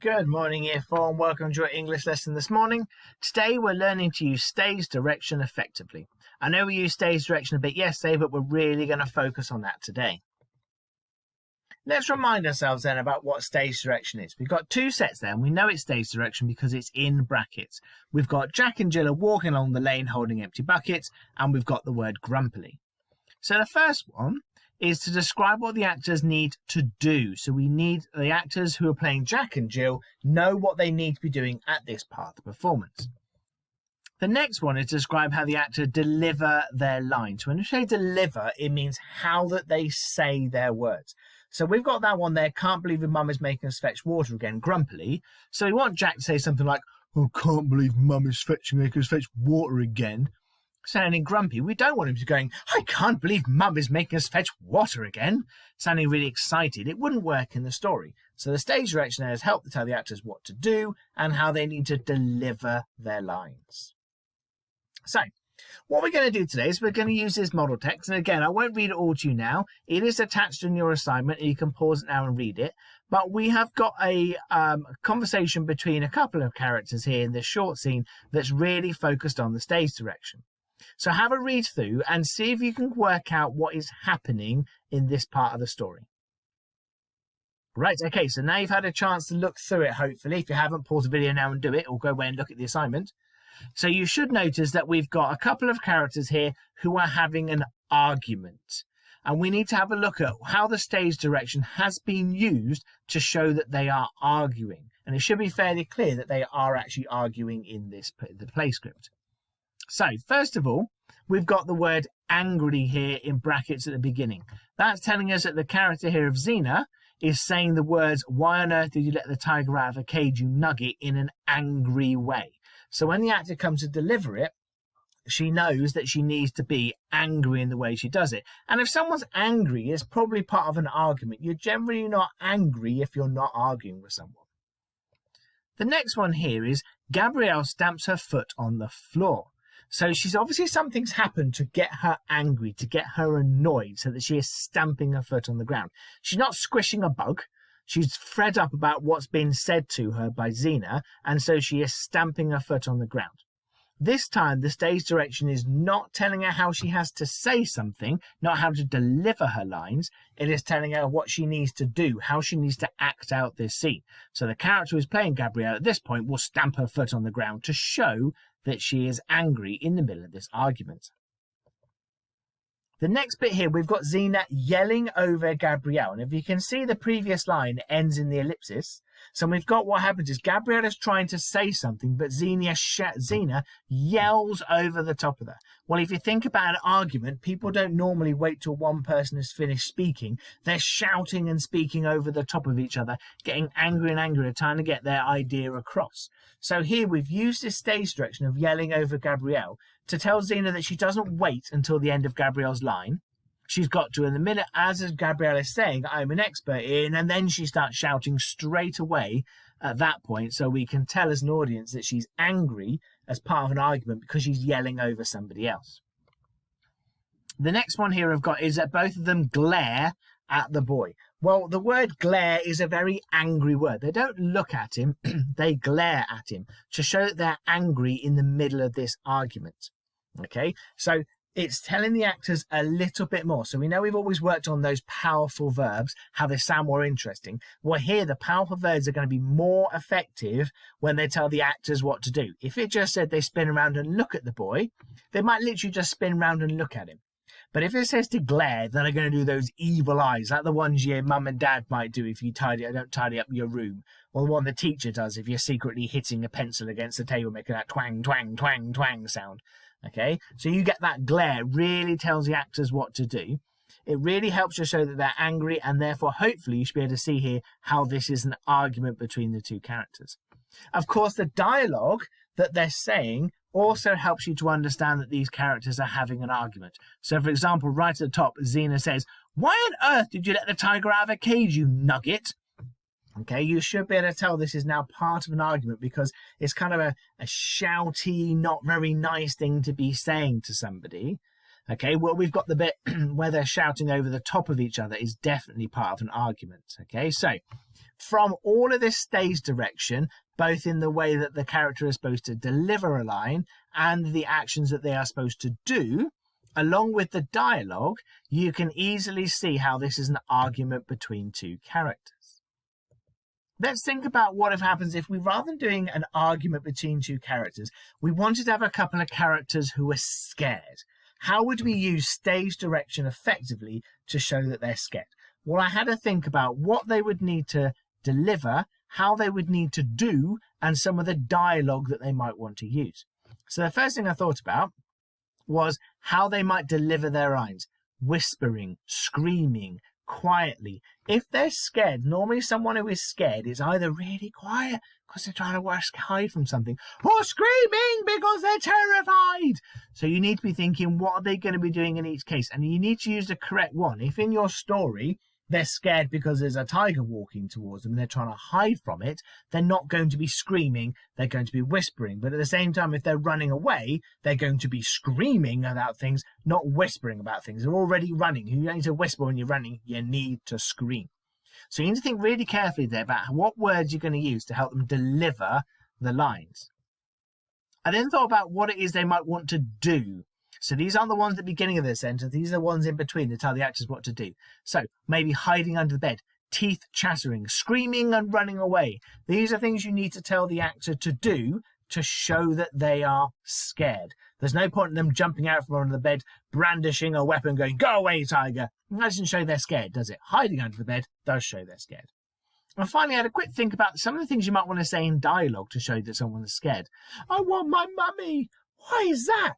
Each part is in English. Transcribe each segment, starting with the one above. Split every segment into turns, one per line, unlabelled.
Good morning, Year 4, and welcome to your English lesson this morning. Today we're learning to use stage direction effectively. I know we used stage direction a bit yesterday, but we're really going to focus on that today. Let's remind ourselves then about what stage direction is. We've got two sets there, and we know it's stage direction because it's in brackets. We've got Jack and Jill are walking along the lane holding empty buckets, and we've got the word grumpily. So the first one is to describe what the actors need to do. So we need the actors who are playing Jack and Jill know what they need to be doing at this part of the performance. The next one is to describe how the actor deliver their lines. When we say deliver, it means how that they say their words. So we've got that one there, can't believe your mum is making us fetch water again, grumpily. So we want Jack to say something like, oh, can't believe mum is making us fetch water again. Sounding grumpy. We don't want him to be going, I can't believe mum is making us fetch water again. Sounding really excited. It wouldn't work in the story. So the stage direction there has helped to tell the actors what to do and how they need to deliver their lines. So what we're going to do today is we're going to use this model text. And again, I won't read it all to you now. It is attached in your assignment and you can pause it now and read it. But we have got a conversation between a couple of characters here in this short scene that's really focused on the stage direction. So have a read through and see if you can work out what is happening in this part of the story. Right, okay, so now you've had a chance to look through it, hopefully. If you haven't, pause the video now and do it, or go away and look at the assignment. So you should notice that we've got a couple of characters here who are having an argument. And we need to have a look at how the stage direction has been used to show that they are arguing. And it should be fairly clear that they are actually arguing in the play script. So, first of all, we've got the word angry here in brackets at the beginning. That's telling us that the character here of Zena is saying the words, why on earth did you let the tiger out of a cage, you nugget, in an angry way. So when the actor comes to deliver it, she knows that she needs to be angry in the way she does it. And if someone's angry, it's probably part of an argument. You're generally not angry if you're not arguing with someone. The next one here is Gabrielle stamps her foot on the floor. So she's obviously something's happened to get her angry, to get her annoyed, so that she is stamping her foot on the ground. She's not squishing a bug. She's fed up about what's been said to her by Zena, and so she is stamping her foot on the ground. This time, the stage direction is not telling her how she has to say something, not how to deliver her lines. It is telling her what she needs to do, how she needs to act out this scene. So the character who's playing Gabrielle at this point will stamp her foot on the ground to show that she is angry in the middle of this argument. The next bit here, we've got Zena yelling over Gabrielle. And if you can see, the previous line ends in the ellipsis. So we've got what happens is Gabrielle is trying to say something, but Zena yells over the top of her. Well, if you think about an argument, people don't normally wait till one person has finished speaking. They're shouting and speaking over the top of each other, getting angry and angrier, trying to get their idea across. So here we've used this stage direction of yelling over Gabrielle to tell Zena that she doesn't wait until the end of Gabrielle's line. She's got to, in the minute, as Gabrielle is saying, I'm an expert in, and then she starts shouting straight away at that point, so we can tell as an audience that she's angry as part of an argument because she's yelling over somebody else. The next one here I've got is that both of them glare at the boy. Well, the word glare is a very angry word. They don't look at him, they glare at him to show that they're angry in the middle of this argument. Okay, so it's telling the actors a little bit more. So we know we've always worked on those powerful verbs, how they sound more interesting. Well, here the powerful verbs are going to be more effective when they tell the actors what to do. If it just said they spin around and look at the boy, they might literally just spin around and look at him. But if it says to glare, then they're going to do those evil eyes, like the ones your mum and dad might do if you don't tidy up your room. Or the one the teacher does if you're secretly hitting a pencil against the table, making that twang, twang, twang, twang sound. Okay, so you get that glare, really tells the actors what to do. It really helps to show that they're angry, and therefore, hopefully, you should be able to see here how this is an argument between the two characters. Of course, the dialogue that they're saying also helps you to understand that these characters are having an argument. So, for example, right at the top, Zena says, why on earth did you let the tiger out of a cage, you nugget? Okay, you should be able to tell this is now part of an argument because it's kind of a shouty, not very nice thing to be saying to somebody. Okay, well, we've got the bit where they're shouting over the top of each other is definitely part of an argument. Okay, so From all of this stage direction, both in the way that the character is supposed to deliver a line and the actions that they are supposed to do, along with the dialogue, you can easily see how this is an argument between two characters. Let's think about what happens if we, rather than doing an argument between two characters, we wanted to have a couple of characters who are scared. How would we use stage direction effectively to show that they're scared? Well, I had to think about what they would need to deliver, how they would need to do, and some of the dialogue that they might want to use. So the first thing I thought about was how they might deliver their lines. Whispering, screaming, quietly. If they're scared, normally someone who is scared is either really quiet because they're trying to hide from something, or screaming because they're terrified. So you need to be thinking, what are they going to be doing in each case? And you need to use the correct one. If in your story they're scared because there's a tiger walking towards them and they're trying to hide from it, they're not going to be screaming, they're going to be whispering. But at the same time, if they're running away, they're going to be screaming about things, not whispering about things. They're already running. You don't need to whisper when you're running, you need to scream. So you need to think really carefully there about what words you're going to use to help them deliver the lines. I then thought about what it is they might want to do. So these aren't the ones at the beginning of the sentence, these are the ones in between that tell the actors what to do. So maybe hiding under the bed, teeth chattering, screaming and running away. These are things you need to tell the actor to do to show that they are scared. There's no point in them jumping out from under the bed, brandishing a weapon, going, "Go away, tiger." That doesn't show they're scared, does it? Hiding under the bed does show they're scared. And finally, I had a quick think about some of the things you might want to say in dialogue to show that someone is scared. "I want my mummy." Why is that?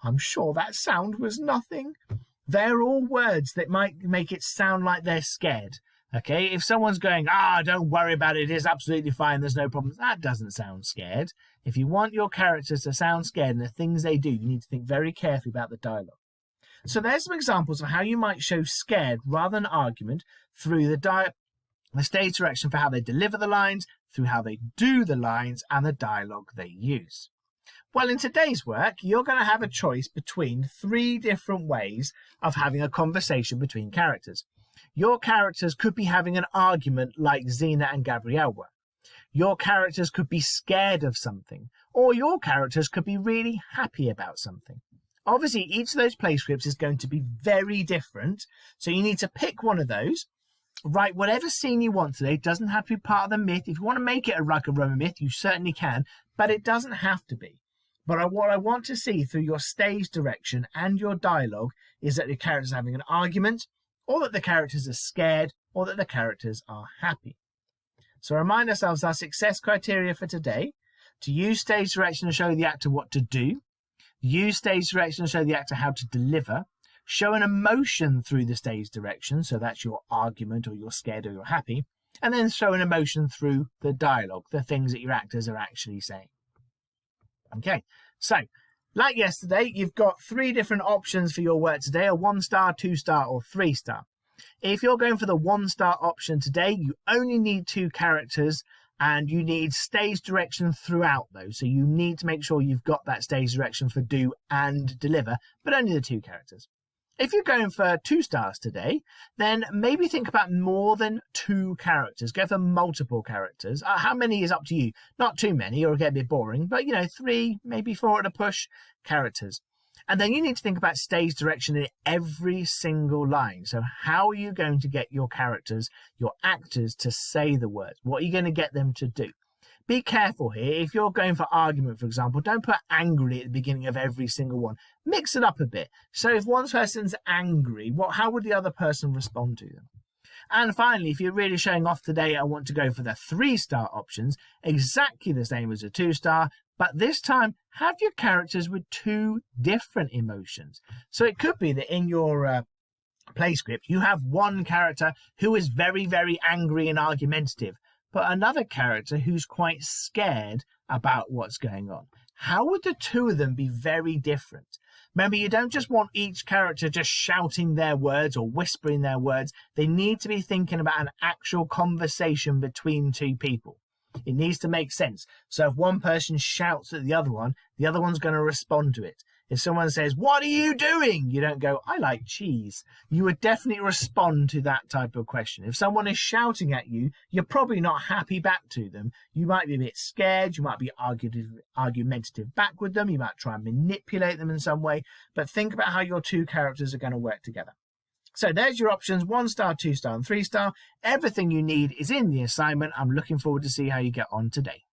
I'm sure that sound was nothing. They're all words that might make it sound like they're scared. Okay, if someone's going, "Don't worry about it, it's absolutely fine, there's no problems," that doesn't sound scared. If you want your characters to sound scared and the things they do, you need to think very carefully about the dialogue. So there's some examples of how you might show scared rather than argument through the stage direction for how they deliver the lines, through how they do the lines, and the dialogue they use. Well, in today's work, you're going to have a choice between 3 different ways of having a conversation between characters. Your characters could be having an argument like Xena and Gabrielle were. Your characters could be scared of something, or your characters could be really happy about something. Obviously, each of those play scripts is going to be very different, so you need to pick one of those. Write whatever scene you want today. It doesn't have to be part of the myth. If you want to make it a Roman myth, you certainly can, but it doesn't have to be. But what I want to see through your stage direction and your dialogue is that the characters are having an argument, or that the characters are scared, or that the characters are happy. So remind ourselves our success criteria for today: to use stage direction to show the actor what to do, use stage direction to show the actor how to deliver, show an emotion through the stage direction, so that's your argument, or you're scared, or you're happy, and then show an emotion through the dialogue, the things that your actors are actually saying. Okay, so like yesterday, you've got 3 different options for your work today: a 1-star, 2-star, or 3-star. If you're going for the 1-star option today, you only need 2 characters and you need stage direction throughout those. So you need to make sure you've got that stage direction for do and deliver, but only the 2 characters. If you're going for 2 stars today, then maybe think about more than 2 characters. Go for multiple characters. How many is up to you? Not too many, or it'll get a bit boring, but 3, maybe 4 at a push characters. And then you need to think about stage direction in every single line. So how are you going to get your characters, your actors, to say the words? What are you going to get them to do? Be careful here. If you're going for argument, for example, don't put angry at the beginning of every single one. Mix it up a bit. So if one person's angry, how would the other person respond to them? And finally, if you're really showing off today, I want to go for the 3-star options, exactly the same as a 2-star, but this time have your characters with 2 different emotions. So it could be that in your play script, you have one character who is very, very angry and argumentative, but another character who's quite scared about what's going on. How would the 2 of them be very different? Remember, you don't just want each character just shouting their words or whispering their words. They need to be thinking about an actual conversation between 2 people. It needs to make sense. So if one person shouts at the other one's going to respond to it. If someone says, "What are you doing?" you don't go, "I like cheese." You would definitely respond to that type of question. If someone is shouting at you, you're probably not happy back to them. You might be a bit scared. You might be argumentative back with them. You might try and manipulate them in some way. But think about how your two characters are going to work together. So there's your options: 1 star, 2 star, and 3 star. Everything you need is in the assignment. I'm looking forward to see how you get on today.